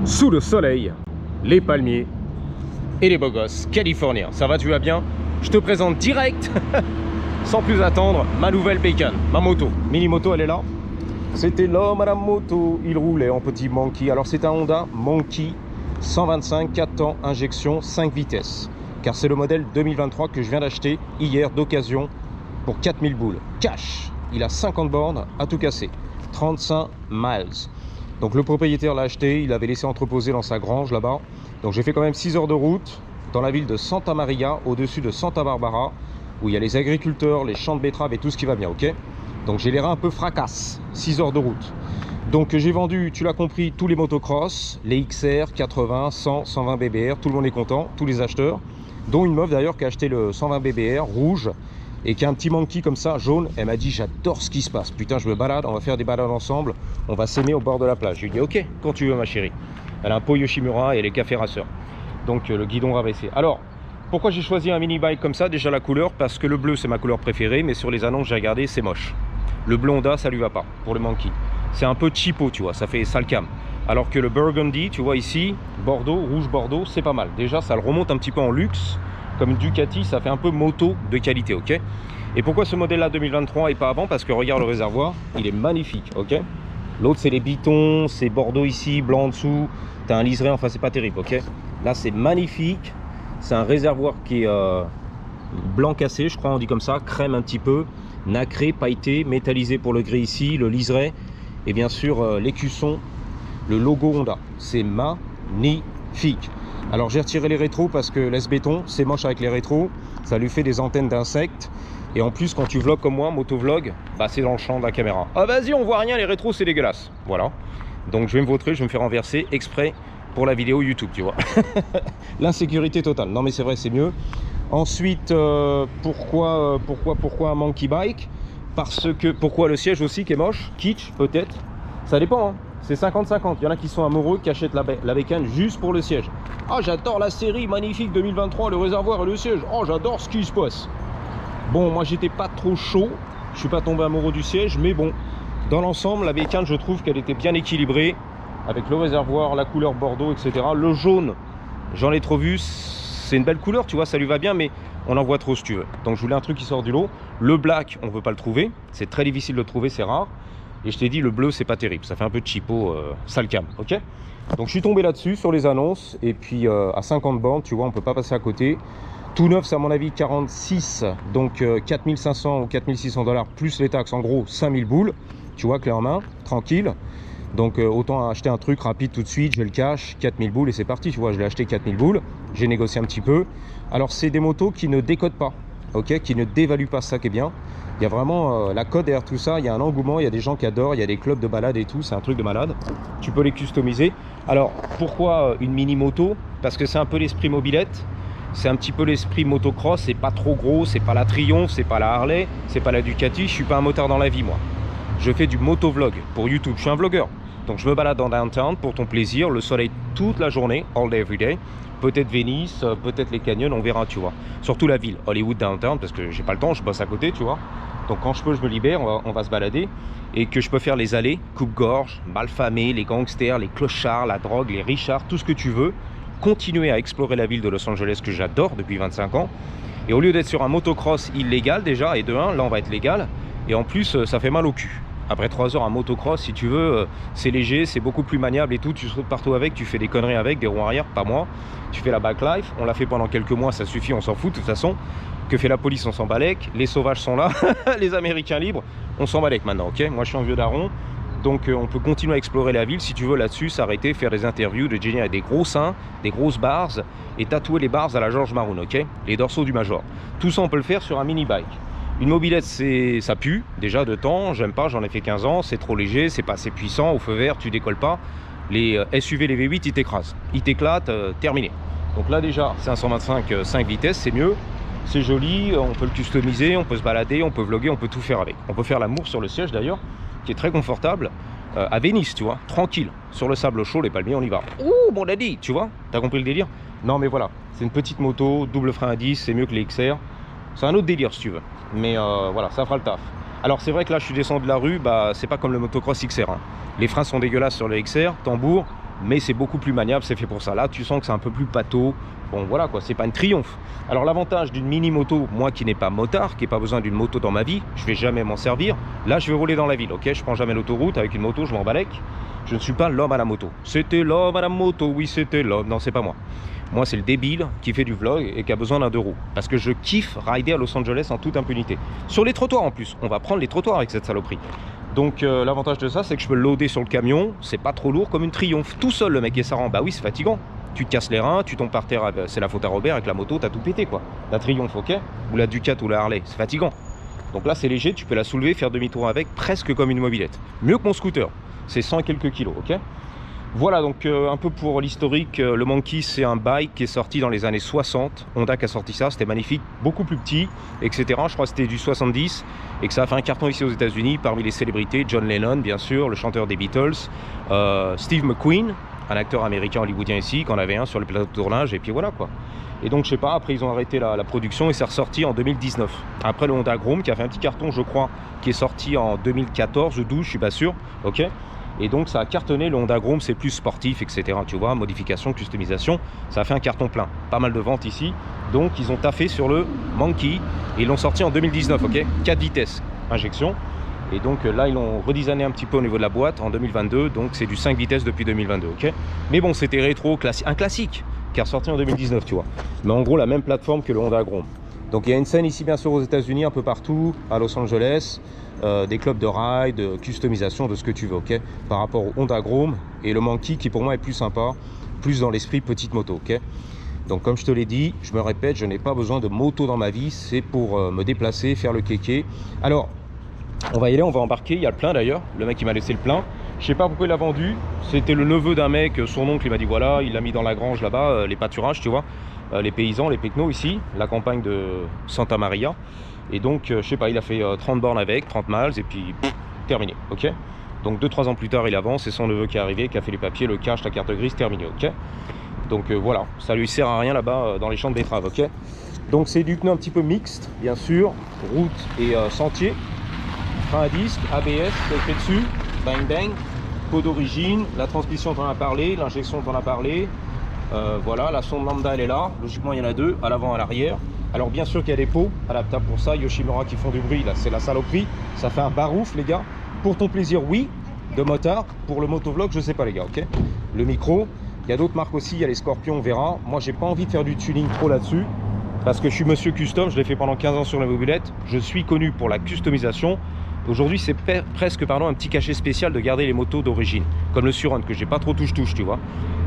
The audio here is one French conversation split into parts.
sous le soleil, les palmiers et les beaux gosses californiens. Ça va, tu vas bien? Je te présente direct, sans plus attendre, ma nouvelle bécane, ma moto. Mini moto, elle est là. C'était l'homme à la moto, il roulait en petit Monkey. Alors c'est un Honda Monkey 125, 4 temps, injection, 5 vitesses. Car c'est le modèle 2023 que je viens d'acheter hier d'occasion pour 4000 boules. Cash, il a 50 bornes à tout casser, 35 miles. Donc le propriétaire l'a acheté, il l'avait laissé entreposer dans sa grange là-bas. Donc j'ai fait quand même 6 heures de route dans la ville de Santa Maria, au-dessus de Santa Barbara, où il y a les agriculteurs, les champs de betteraves et tout ce qui va bien, ok? Donc j'ai les reins un peu fracasse, 6 heures de route. Donc j'ai vendu, tu l'as compris, tous les motocross, les XR, 80, 100, 120 BBR, tout le monde est content, tous les acheteurs, dont une meuf d'ailleurs qui a acheté le 120 BBR rouge et qui a un petit Monkey comme ça, jaune. Elle m'a dit j'adore ce qui se passe, putain je me balade, on va faire des balades ensemble, on va s'aimer au bord de la plage. Je lui ai dit ok, quand tu veux ma chérie. Elle a un pot Yoshimura et elle est café rasseur. Donc le guidon rabaissé. Alors, pourquoi j'ai choisi un mini bike comme ça? Déjà la couleur, parce que le bleu c'est ma couleur préférée, mais sur les annonces j'ai regardé, c'est moche. Le bleu Honda ça lui va pas pour le Monkey. C'est un peu cheapo, tu vois, ça fait sale cam. Alors que le Burgundy, tu vois ici, Bordeaux, rouge Bordeaux, c'est pas mal. Déjà ça le remonte un petit peu en luxe. Comme Ducati, ça fait un peu moto de qualité, ok? Et pourquoi ce modèle là 2023 et pas avant? Parce que regarde le réservoir, il est magnifique, ok? L'autre c'est les bitons, c'est Bordeaux ici, blanc en dessous. T'as un liseré, enfin c'est pas terrible, ok? Là c'est magnifique. C'est un réservoir qui est blanc cassé, je crois on dit comme ça, crème un petit peu, nacré, pailleté, métallisé pour le gris ici, le liseré et bien sûr l'écusson, le logo Honda. C'est magnifique. Alors j'ai retiré les rétros parce que laisse béton, c'est moche avec les rétros, ça lui fait des antennes d'insectes. Et en plus quand tu vlogs comme moi, motovlog, bah c'est dans le champ de la caméra. Ah vas-y on voit rien, les rétros c'est dégueulasse. Voilà. Donc je vais me vautrer, je vais me faire renverser exprès pour la vidéo YouTube, tu vois. L'insécurité totale. Non mais c'est vrai, c'est mieux. Ensuite, pourquoi un monkey bike? Parce que, pourquoi le siège aussi qui est moche? Kitsch peut-être. Ça dépend, hein. C'est 50-50. Il y en a qui sont amoureux, qui achètent la bécane juste pour le siège. Ah, j'adore la série magnifique 2023, le réservoir et le siège. Oh, j'adore ce qui se passe. Bon, moi j'étais pas trop chaud. Je suis pas tombé amoureux du siège, mais bon, dans l'ensemble, la bécane, je trouve qu'elle était bien équilibrée. Avec le réservoir, la couleur Bordeaux, etc. Le jaune, j'en ai trop vu. C'est une belle couleur, tu vois, ça lui va bien, mais on en voit trop si tu veux. Donc je voulais un truc qui sort du lot. Le black, on ne peut pas le trouver. C'est très difficile de le trouver, c'est rare. Et je t'ai dit, le bleu, c'est pas terrible. Ça fait un peu cheapo, sale cam, ok? Donc je suis tombé là-dessus, sur les annonces. Et puis à 50 bornes, tu vois, on ne peut pas passer à côté. Tout neuf, c'est à mon avis 46. Donc 4500 ou 4600 $, plus les taxes. En gros, 5000 boules. Tu vois, clé en main, tranquille. Donc autant acheter un truc rapide tout de suite, j'ai le cash, 4000 boules et c'est parti, tu vois, je l'ai acheté 4000 boules, j'ai négocié un petit peu. Alors c'est des motos qui ne décodent pas, ok, qui ne dévaluent pas, ça qui est bien. Il y a vraiment la code derrière tout ça, il y a un engouement, il y a des gens qui adorent, il y a des clubs de balade et tout, c'est un truc de malade. Tu peux les customiser. Alors pourquoi une mini moto? Parce que c'est un peu l'esprit mobilette, c'est un petit peu l'esprit motocross, c'est pas trop gros, c'est pas la Triumph, c'est pas la Harley, c'est pas la Ducati, je suis pas un motard dans la vie moi. Je fais du motovlog pour YouTube, je suis un vlogueur. Donc je me balade dans downtown pour ton plaisir, le soleil toute la journée, all day, every day. Peut-être Venise, peut-être les canyons, on verra, tu vois. Surtout la ville, Hollywood, downtown, parce que j'ai pas le temps, je bosse à côté, tu vois. Donc quand je peux, je me libère, on va se balader. Et que je peux faire les allées, coupe-gorge, malfamés, les gangsters, les clochards, la drogue, les richards, tout ce que tu veux. Continuer à explorer la ville de Los Angeles que j'adore depuis 25 ans. Et au lieu d'être sur un motocross illégal déjà, et de 1, là on va être légal. Et en plus, ça fait mal au cul. Après 3 heures, un motocross, si tu veux, c'est léger, c'est beaucoup plus maniable et tout. Tu sautes partout avec, tu fais des conneries avec, des roues arrière, pas moi. Tu fais la backlife, on l'a fait pendant quelques mois, ça suffit, on s'en fout de toute façon. Que fait la police, on s'en balèque. Les sauvages sont là, les Américains libres, on s'en balèque maintenant, ok? Moi, je suis un vieux daron, donc on peut continuer à explorer la ville. Si tu veux, là-dessus, s'arrêter, faire des interviews de Jenny avec des gros seins, des grosses bars, et tatouer les bars à la George Maroon, ok? Les dorsaux du Major. Tout ça, on peut le faire sur un mini-bike. Une mobilette, ça pue, déjà de temps, j'aime pas, j'en ai fait 15 ans, c'est trop léger, c'est pas assez puissant, au feu vert, tu décolles pas. Les SUV, les V8, ils t'écrasent, ils t'éclatent, terminé. Donc là déjà, c'est un 125 5 vitesses, c'est mieux, c'est joli, on peut le customiser, on peut se balader, on peut vlogger, on peut tout faire avec. On peut faire l'amour sur le siège d'ailleurs, qui est très confortable, à Venise, tu vois, tranquille, sur le sable chaud, les palmiers, on y va. Ouh, mon daddy, tu vois, t'as compris le délire? Non mais voilà, c'est une petite moto, double frein à 10, c'est mieux que les XR. C'est un autre délire si tu veux, mais voilà, ça fera le taf. Alors c'est vrai que là je suis descendu de la rue, bah c'est pas comme le motocross XR, hein. Les freins sont dégueulasses sur le XR, tambour, mais c'est beaucoup plus maniable, c'est fait pour ça. Là, tu sens que c'est un peu plus pâteau. Bon, voilà quoi, c'est pas une Triumph. Alors, l'avantage d'une mini-moto, moi qui n'ai pas motard, qui n'ai pas besoin d'une moto dans ma vie, je vais jamais m'en servir. Là, je vais rouler dans la ville, ok? Je prends jamais l'autoroute avec une moto, je m'en balèque. Je ne suis pas l'homme à la moto. C'était l'homme à la moto, oui, c'était l'homme. Non, c'est pas moi. Moi, c'est le débile qui fait du vlog et qui a besoin d'un 2 roues. Parce que je kiffe rider à Los Angeles en toute impunité. Sur les trottoirs en plus. On va prendre les trottoirs avec cette saloperie. Donc l'avantage de ça, c'est que je peux le loader sur le camion. C'est pas trop lourd comme une Triumph. Tout seul, le mec, et ça rend. Bah oui, c'est fatigant. Tu te casses les reins, tu tombes par terre. C'est la faute à Robert. Avec la moto, t'as tout pété, quoi. La Triumph, ok? Ou la Ducat ou la Harley. C'est fatigant. Donc là, c'est léger. Tu peux la soulever, faire demi-tour avec, presque comme une mobilette. Mieux que mon scooter. C'est 100 et quelques kilos, ok? Voilà, donc un peu pour l'historique, le Monkey, c'est un bike qui est sorti dans les années 60. Honda qui a sorti ça, c'était magnifique, beaucoup plus petit, etc. Je crois que c'était du 70 et que ça a fait un carton ici aux États-Unis parmi les célébrités. John Lennon, bien sûr, le chanteur des Beatles, Steve McQueen, un acteur américain hollywoodien ici, qui en avait un sur le plateau de tournage, et puis voilà quoi. Et donc, je sais pas, après ils ont arrêté la production et c'est ressorti en 2019. Après le Honda Grom qui a fait un petit carton, je crois, qui est sorti en 2014 ou 12, je suis pas sûr, ok. Et donc ça a cartonné, le Honda Grom c'est plus sportif, etc. Tu vois, modification, customisation, ça a fait un carton plein. Pas mal de ventes ici. Donc ils ont taffé sur le Monkey et ils l'ont sorti en 2019, ok. 4 vitesses, injection. Et donc là ils l'ont redesigné un petit peu au niveau de la boîte en 2022. Donc c'est du 5 vitesses depuis 2022, ok. Mais bon, c'était rétro, un classique qui est ressorti en 2019, tu vois. Mais en gros la même plateforme que le Honda Grom. Donc il y a une scène ici bien sûr aux États-Unis, un peu partout, à Los Angeles. Des clubs de ride, de customisation, de ce que tu veux, ok. Par rapport au Honda Grom et le Monkey qui pour moi est plus sympa, plus dans l'esprit petite moto, ok. Donc comme je te l'ai dit, je me répète, je n'ai pas besoin de moto dans ma vie, c'est pour me déplacer, faire le kéké. Alors, on va y aller, on va embarquer, il y a le plein d'ailleurs, le mec il m'a laissé le plein. Je sais pas pourquoi il l'a vendu, c'était le neveu d'un mec, son oncle il m'a dit voilà, il l'a mis dans la grange là-bas, les pâturages, tu vois, les paysans, les pecnos ici, la campagne de Santa Maria. Et donc, je sais pas, il a fait 30 bornes avec, 30 miles, et puis terminé, ok. Donc 2-3 ans plus tard, il avance, c'est son neveu qui est arrivé, qui a fait les papiers, le cash, la carte grise, terminé, ok. Donc voilà, ça lui sert à rien là-bas dans les champs de betteraves, ok. Donc c'est du pneu un petit peu mixte, bien sûr, route et sentier. Frein à disque, ABS, fait dessus, bang bang, pot d'origine, la transmission t'en a parlé, l'injection t'en a parlé. Voilà, la sonde lambda elle est là, logiquement il y en a deux, à l'avant et à l'arrière. Alors bien sûr qu'il y a des pots adaptables pour ça, Yoshimura qui font du bruit, là c'est la saloperie, ça fait un barouf les gars. Pour ton plaisir oui, de motard, pour le motovlog je sais pas les gars, ok. Le micro, il y a d'autres marques aussi, il y a les Scorpions, on verra. Moi j'ai pas envie de faire du tuning trop là-dessus, parce que je suis monsieur custom, je l'ai fait pendant 15 ans sur la mobilette, je suis connu pour la customisation. Aujourd'hui c'est presque un petit cachet spécial de garder les motos d'origine, comme le Surrun que j'ai pas trop touche-touche, tu vois.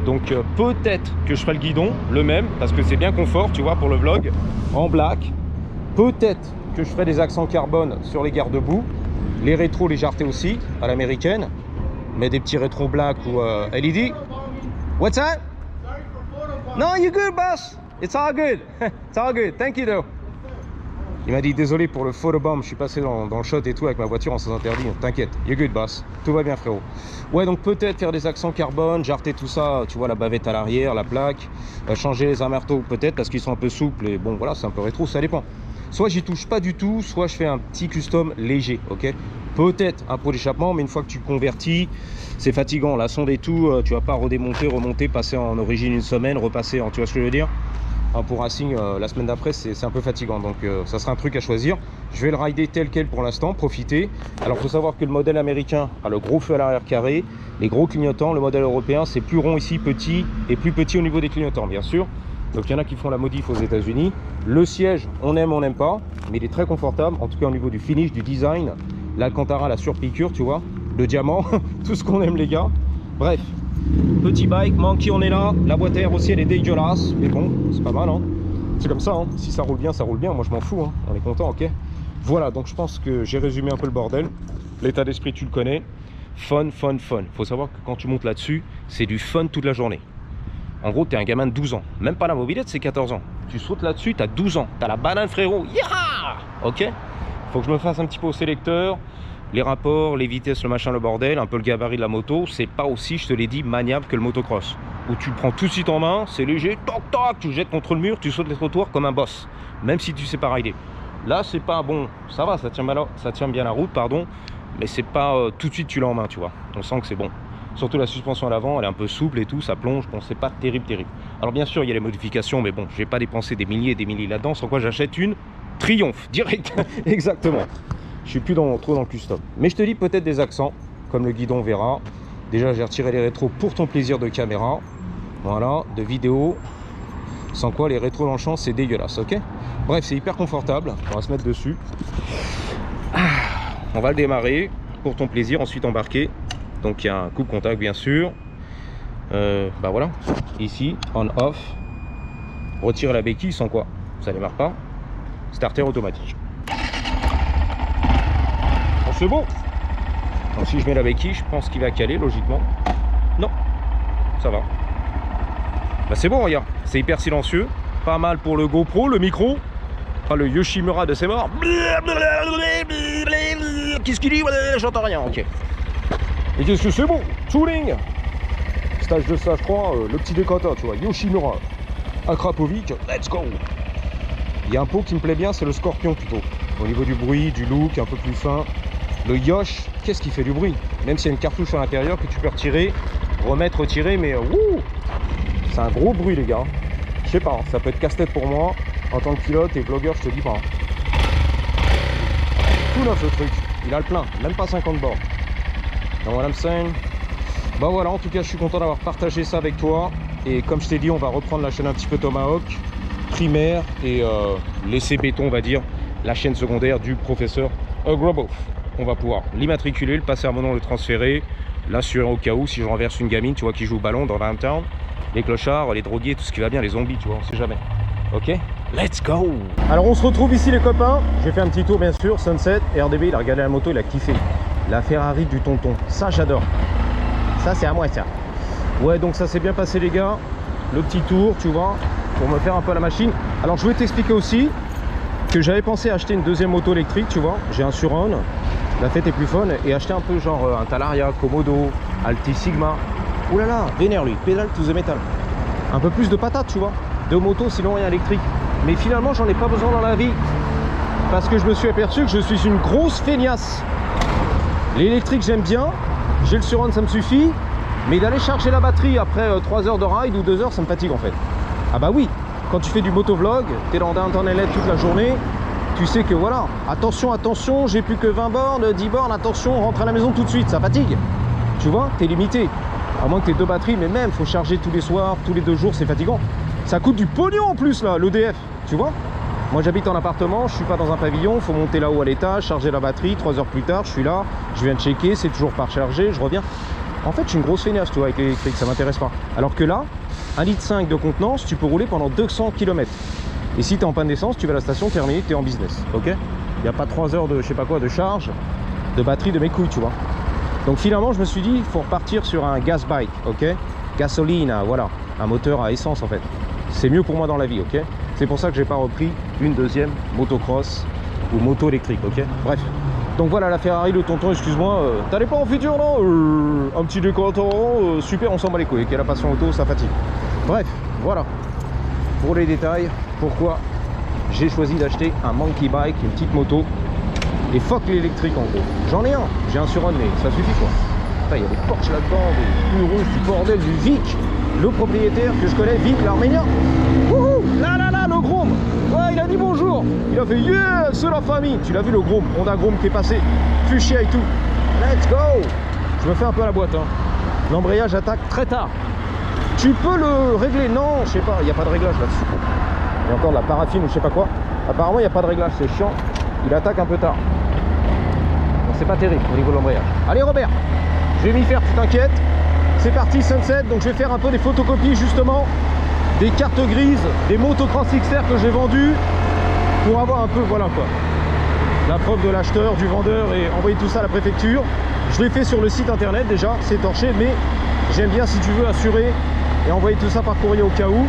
Donc peut-être que je ferai le guidon, le même, parce que c'est bien confort, tu vois, pour le vlog, en black. Peut-être que je ferai des accents carbone sur les garde-boue, les rétros, les jarretés aussi, à l'américaine. Mais des petits rétros black ou LED. What's that? No, you're good, boss. It's all good. It's all good. Thank you, though. Il m'a dit désolé pour le photobomb, je suis passé dans le shot et tout avec ma voiture en sens interdit. T'inquiète, you're good boss, tout va bien frérot. Ouais, donc peut-être faire des accents carbone, jarreter tout ça, tu vois, la bavette à l'arrière, la plaque, changer les amertos peut-être parce qu'ils sont un peu souples et bon voilà, c'est un peu rétro, ça dépend. Soit j'y touche pas du tout, soit je fais un petit custom léger, ok. Peut-être un pot d'échappement, mais une fois que tu convertis, c'est fatigant. La sonde et tout, tu vas pas redémonter, remonter, passer en origine une semaine, repasser en, tu vois ce que je veux dire. Pour Racing la semaine d'après c'est un peu fatigant, donc ça sera un truc à choisir. Je vais le rider tel quel pour l'instant, profiter. Alors il faut savoir que le modèle américain a le gros feu à l'arrière carré, les gros clignotants. Le modèle européen c'est plus rond ici, petit, et plus petit au niveau des clignotants bien sûr. Donc il y en a qui font la modif aux États-Unis. Le siège on aime, on n'aime pas, mais il est très confortable, en tout cas au niveau du finish, du design. L'Alcantara, la surpiqûre, tu vois, le diamant, tout ce qu'on aime les gars. Bref, petit bike, Monkey on est là. La boîte à air aussi elle est dégueulasse, mais bon, c'est pas mal hein. C'est comme ça, hein. Si ça roule bien, ça roule bien, moi je m'en fous, hein. On est content, ok. Voilà, donc je pense que j'ai résumé un peu le bordel. L'état d'esprit tu le connais. Fun, fun, fun. Faut savoir que quand tu montes là-dessus, c'est du fun toute la journée. En gros, t'es un gamin de 12 ans. Même pas la mobilette, c'est 14 ans. Tu sautes là-dessus, t'as 12 ans. T'as la banane frérot, yeah. Ok. Faut que je me fasse un petit peu au sélecteur. Les rapports, les vitesses, le machin, le bordel, un peu le gabarit de la moto, c'est pas aussi, je te l'ai dit, maniable que le motocross. Où tu le prends tout de suite en main, c'est léger, toc toc, tu le jettes contre le mur, tu sautes les trottoirs comme un boss. Même si tu sais pas rider. Là, c'est pas bon, ça va, ça tient bien la route, pardon. Mais c'est pas tout de suite tu l'as en main, tu vois. On sent que c'est bon. Surtout la suspension à l'avant, elle est un peu souple et tout, ça plonge, bon c'est pas terrible. Alors bien sûr il y a les modifications, mais bon, je vais pas dépenser des milliers et des milliers là-dedans, sans quoi j'achète une Triumph, direct. Exactement. Je suis plus trop dans le custom. Mais je te dis peut-être des accents, comme le guidon verra. Déjà j'ai retiré les rétros pour ton plaisir de caméra. Voilà, de vidéo. Sans quoi les rétros dans le champ c'est dégueulasse, ok? Bref, c'est hyper confortable, on va se mettre dessus. On va le démarrer pour ton plaisir, ensuite embarquer. Donc il y a un coupe-contact bien sûr. Bah voilà, ici, on-off. Retirer la béquille sans quoi ça démarre pas. Starter automatique. Bon, c'est bon. Donc si je mets la béquille, je pense qu'il va caler logiquement. Non, ça va. Bah c'est bon, regarde, c'est hyper silencieux. Pas mal pour le GoPro, le micro. Ah, le Yoshimura de ses morts. Qu'est-ce qu'il dit? J'entends rien, ok. Et qu'est-ce que c'est bon? Tuning. Stage de ça, je crois, le petit décoteur, tu vois, Yoshimura. Akrapovic, let's go. Il y a un pot qui me plaît bien, c'est le Scorpion plutôt. Au niveau du bruit, du look, un peu plus fin. Le Yosh, qu'est-ce qui fait du bruit? Même s'il y a une cartouche à l'intérieur que tu peux retirer, remettre, retirer, mais c'est un gros bruit les gars. Je sais pas, ça peut être casse-tête pour moi. En tant que pilote et blogueur, je te dis pas. Tout neuf le truc, il a le plein, même pas 50 bords. Donc voilà, bah voilà, en tout cas, je suis content d'avoir partagé ça avec toi. Et comme je t'ai dit, on va reprendre la chaîne un petit peu Tomahawk, primaire, et laisser béton, on va dire, la chaîne secondaire du professeur Grobov. On va pouvoir l'immatriculer, le passer à mon nom, le transférer, l'assurer au cas où, si je renverse une gamine, tu vois, qui joue au ballon dans Downtown, les clochards, les drogués, tout ce qui va bien, les zombies, tu vois, on sait jamais. Ok, let's go. Alors on se retrouve ici les copains. J'ai fait un petit tour bien sûr, Sunset, et RDB il a regardé la moto, il a kiffé. La Ferrari du tonton, ça j'adore. Ça c'est à moi ça. Ouais, donc ça s'est bien passé les gars. Le petit tour, tu vois, pour me faire un peu la machine. Alors je voulais t'expliquer aussi que j'avais pensé acheter une deuxième moto électrique, tu vois. J'ai un Suron, la fête est plus fun, et acheter un peu genre un Talaria, Komodo, Alti Sigma. Ouh là là, vénère lui, pédale to the metal. Un peu plus de patate, tu vois. De moto, sinon rien électrique. Mais finalement, j'en ai pas besoin dans la vie. Parce que je me suis aperçu que je suis une grosse feignasse. L'électrique, j'aime bien. J'ai le Suron, ça me suffit. Mais d'aller charger la batterie après 3 heures de ride ou 2 heures, ça me fatigue en fait. Ah bah oui, quand tu fais du motovlog, t'es dans Downtown LA toute la journée, tu sais que voilà, attention, attention, j'ai plus que 20 bornes, 10 bornes, attention, rentre à la maison tout de suite, ça fatigue. Tu vois, t'es limité. À moins que t'aies 2 batteries, mais même, faut charger tous les soirs, tous les 2 jours, c'est fatigant. Ça coûte du pognon en plus là, l'EDF, tu vois. Moi j'habite en appartement, je suis pas dans un pavillon, faut monter là-haut à l'étage, charger la batterie, 3 heures plus tard, je suis là, je viens de checker, c'est toujours pas rechargé, je reviens. En fait je suis une grosse feignasse, tu vois, avec l'électrique, ça m'intéresse pas. Alors que là, 1,5 litre de contenance, tu peux rouler pendant 200 km. Et si tu es en panne d'essence, tu vas à la station, terminé, tu es en business, ok. Il n'y a pas 3 heures de je sais pas quoi de charge, de batterie de mes couilles, tu vois. Donc finalement je me suis dit, il faut repartir sur un gas bike, ok. Gasolina, voilà, un moteur à essence en fait. C'est mieux pour moi dans la vie, ok. C'est pour ça que j'ai pas repris une deuxième motocross ou moto électrique, ok. Bref. Donc voilà la Ferrari, le tonton, excuse-moi, t'allais pas en futur non? Un petit décorateur, super, on s'en bat les couilles, la passion auto, ça fatigue. Bref, voilà. Pour les détails, pourquoi j'ai choisi d'acheter un monkey bike, une petite moto. Et fuck l'électrique en gros. J'en ai un, j'ai un Suron, mais ça suffit quoi. Il y a des Porsche là-dedans, des pneus rouges, du bordel, du Vic. Le propriétaire que je connais, Vic l'Arménien. Wouhou, là là là, le Grom. Ouais, il a dit bonjour. Il a fait yeah, c'est la famille. Tu l'as vu le Grom, Honda Grom qui est passé. Fuchsia et tout. Let's go. Je me fais un peu à la boîte. Hein. L'embrayage attaque très tard. Tu peux le régler? Non, je sais pas, il n'y a pas de réglage là-dessus. Il y a encore de la paraffine ou je sais pas quoi. Apparemment, il n'y a pas de réglage, c'est chiant. Il attaque un peu tard. Donc c'est pas terrible au niveau de l'embrayage. Allez Robert, je vais m'y faire, tu t'inquiètes. C'est parti Sunset, donc je vais faire un peu des photocopies justement des cartes grises, des motocross XR que j'ai vendues pour avoir un peu, voilà quoi, la preuve de l'acheteur, du vendeur et envoyer tout ça à la préfecture. Je l'ai fait sur le site internet déjà, c'est torché, mais j'aime bien si tu veux assurer et envoyer tout ça par courrier au cas où,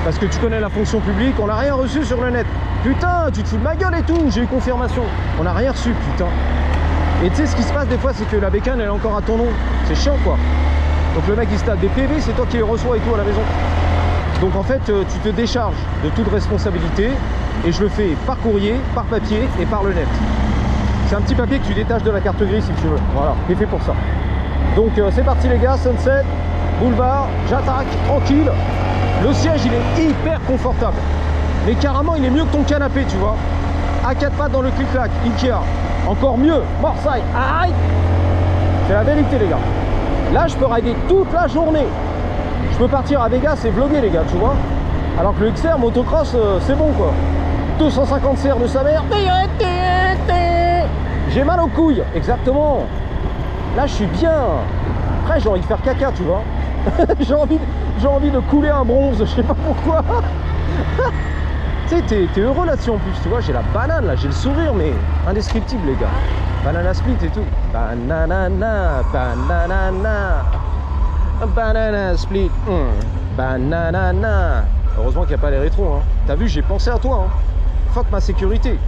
parce que tu connais la fonction publique, on n'a rien reçu sur le net. Putain, tu te fous de ma gueule et tout, j'ai eu confirmation. On n'a rien reçu, putain. Et tu sais ce qui se passe des fois, c'est que la bécane elle est encore à ton nom. C'est chiant quoi. Donc le mec il se tape des PV, c'est toi qui les reçois et tout à la maison. Donc en fait tu te décharges de toute responsabilité. Et je le fais par courrier, par papier et par le net. C'est un petit papier que tu détaches de la carte grise si tu veux. Voilà, c'est fait pour ça. Donc c'est parti les gars, Sunset, boulevard, j'attaque, tranquille. Le siège il est hyper confortable. Mais carrément il est mieux que ton canapé, tu vois. À 4 pattes dans le clic-clac, Ikea. Encore mieux, Marseille, aïe. C'est la vérité les gars. Là je peux rider toute la journée. Je peux partir à Vegas et vlogger les gars, tu vois. Alors que le XR motocross c'est bon quoi. 250 CR de sa mère. J'ai mal aux couilles, exactement. Là je suis bien. Après j'ai envie de faire caca, tu vois. j'ai envie de couler un bronze, je sais pas pourquoi. Tu sais, t'es heureux là-dessus en plus, tu vois. J'ai la banane là, j'ai le sourire, mais indescriptible les gars. Banana split et tout. Banana, banana, banana split. Banana. Heureusement qu'il n'y a pas les rétros. Hein. T'as vu, j'ai pensé à toi. Hein. Fuck ma sécurité.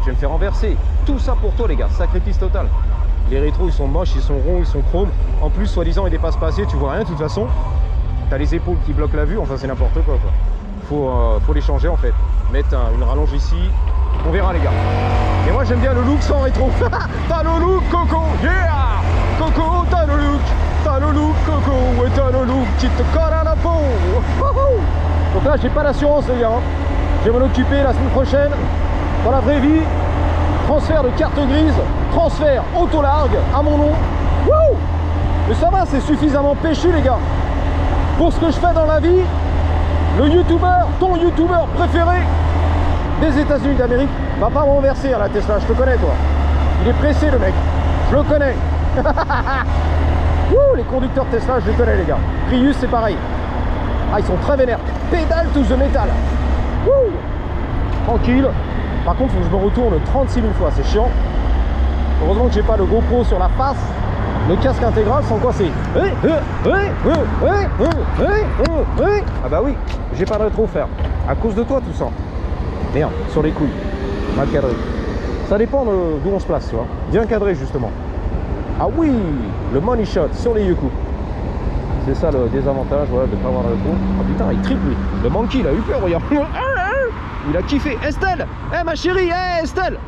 Je vais me faire renverser. Tout ça pour toi les gars, sacrifice total. Les rétros ils sont moches, ils sont ronds, ils sont chromes. En plus soi-disant ils dépassent pas assez, tu vois rien de toute façon. T'as les épaules qui bloquent la vue, enfin c'est n'importe quoi. Faut les changer en fait. Mettre une rallonge ici, on verra les gars. Et moi j'aime bien le look sans rétro. T'as le look Coco, yeah. Coco t'as le look Coco, ouais t'as le look qui te colle à la peau. Donc là j'ai pas d'assurance les gars. Je vais m'en occuper la semaine prochaine. Dans la vraie vie, transfert de carte grise, transfert auto-largue à mon nom. Wouh! Mais ça va, c'est suffisamment péchu les gars. Pour ce que je fais dans la vie, le youtubeur, ton youtubeur préféré des États-Unis d'Amérique va pas me renverser à la Tesla, je te connais toi. Il est pressé le mec, je le connais. Wouh, les conducteurs Tesla, je les connais les gars. Prius c'est pareil. Ah ils sont très vénères. Pédale to the metal. Wouh! Tranquille. Par contre, il faut que je me retourne 36 000 fois, c'est chiant. Heureusement que j'ai pas le GoPro sur la face, le casque intégral, sans quoi c'est... Ah bah oui, j'ai pas de rétro faire. À cause de toi tout ça. Merde, sur les couilles. Mal cadré. Ça dépend d'où on se place, tu vois. Bien cadré justement. Ah oui, le money shot sur les Yuku. C'est ça le désavantage, voilà, de ne pas avoir de rétro. Oh putain, il triple lui. Le monkey, il a eu peur, regarde. Il a kiffé. Estelle, ma chérie, Estelle,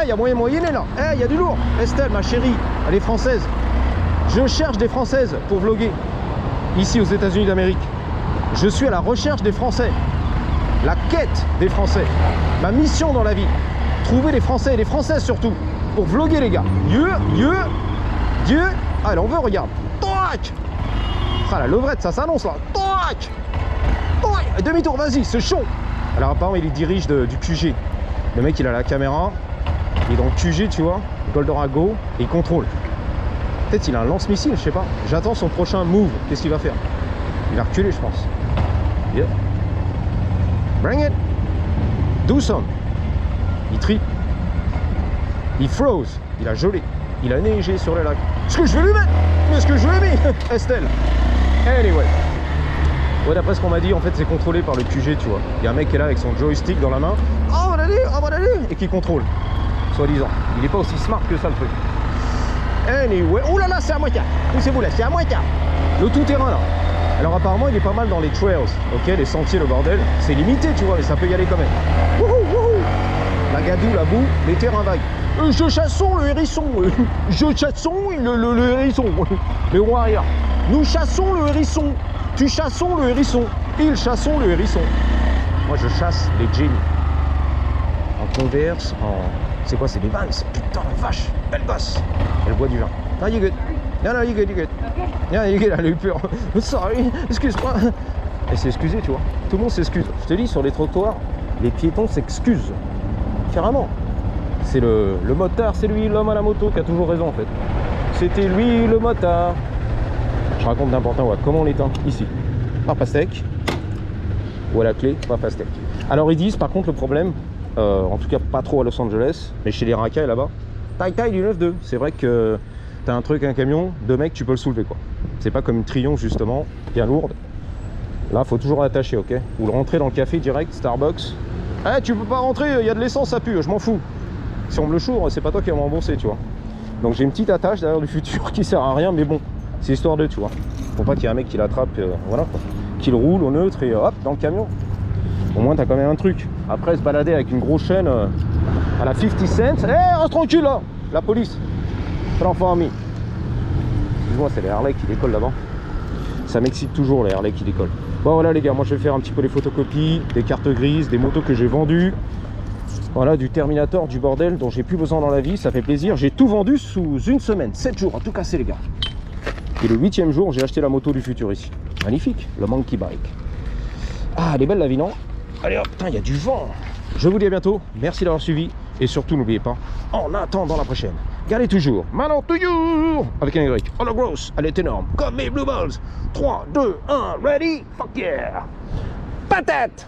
il y a moyenné là, il y a du lourd. Estelle, ma chérie, elle est française. Je cherche des françaises pour vlogger ici aux États-Unis d'Amérique. Je suis à la recherche des Français, la quête des Français, ma mission dans la vie, trouver des Français et des Françaises surtout pour vlogger les gars. Dieu, ah elle en veut, regarde. Toac. Ah la levrette, ça s'annonce là. Toac. Demi-tour, vas-y, c'est chaud. Alors apparemment il dirige du QG. Le mec il a la caméra, il est dans le QG tu vois, Goldorak Go, et il contrôle. Peut-être il a un lance-missile, je sais pas. J'attends son prochain move, qu'est-ce qu'il va faire? Il va reculer je pense. Yeah. Bring it. Do some. Il tripe. Il froze, il a gelé, il a neigé sur le lac. Est-ce que je vais lui mettre? Mais est-ce que je lui ai mis? Estelle. Anyway. Ouais, d'après ce qu'on m'a dit, en fait, c'est contrôlé par le QG, tu vois. Il y a un mec qui est là avec son joystick dans la main. Oh, on va aller, et qui contrôle, soi-disant. Il n'est pas aussi smart que ça, le truc. Anyway, oh là là, c'est à moitié. Poussez-vous là, c'est à moitié. Le tout-terrain, là. Alors, apparemment, il est pas mal dans les trails, ok, les sentiers, le bordel. C'est limité, tu vois, mais ça peut y aller quand même. Wouhou, wouhou. La gadoue, la boue, les terrains vagues. Je chassons le hérisson. Je chassons le hérisson. Mais on arrière. Nous chassons le hérisson. Tu chassons le hérisson, ils chassons le hérisson. Moi je chasse les jeans. En Converse, c'est quoi, c'est des Vans. Putain la vache, belle gosse. Elle boit du vin. Ah you good. No, you good. Yeah, you good, elle a eu peur. Sorry, excuse-moi. Elle s'est excusée, tu vois. Tout le monde s'excuse. Je te dis, sur les trottoirs, les piétons s'excusent. Carrément. C'est le motard, c'est lui l'homme à la moto qui a toujours raison en fait. C'était lui le motard. Je raconte n'importe quoi. Comment on l'éteint? Ici. Par pastèque. Ou à la clé, par pastèque. Alors ils disent par contre le problème, en tout cas pas trop à Los Angeles, mais chez les racailles là-bas, taille du 9-2. C'est vrai que t'as un truc, un camion, 2 mecs, tu peux le soulever quoi. C'est pas comme une Triomphe justement, bien lourde. Là faut toujours l'attacher, ok. Ou le rentrer dans le café direct, Starbucks. Eh tu peux pas rentrer, il y a de l'essence, ça pue, je m'en fous. Si on me le choure, c'est pas toi qui vas me rembourser, tu vois. Donc j'ai une petite attache derrière du futur qui sert à rien, mais bon. C'est histoire de, tu vois. Faut pas qu'il y ait un mec qui l'attrape, voilà quoi. Qu'il roule au neutre et hop, dans le camion. Au moins, t'as quand même un truc. Après, se balader avec une grosse chaîne à la 50 cents. Eh, reste tranquille là. La police. Prends for me. excuse-moi, c'est les Harley qui décollent là-bas. Ça m'excite toujours les Harley qui décollent. Bon voilà les gars, moi je vais faire un petit peu les photocopies, des cartes grises, des motos que j'ai vendues. Voilà, du Terminator, du bordel dont j'ai plus besoin dans la vie, ça fait plaisir. J'ai tout vendu sous une semaine, 7 jours, à tout casser les gars. Et le 8e jour, j'ai acheté la moto du futur ici. Magnifique, le Monkey Bike. Ah, elle est belle la vie, non? Allez hop, putain, il y a du vent. Je vous dis à bientôt, merci d'avoir suivi. Et surtout, n'oubliez pas, en attendant la prochaine, gardez toujours, maintenant toujours, avec un Y, on la grosse, elle est énorme, comme mes Blue Balls. 3, 2, 1, ready, fuck yeah. Patate.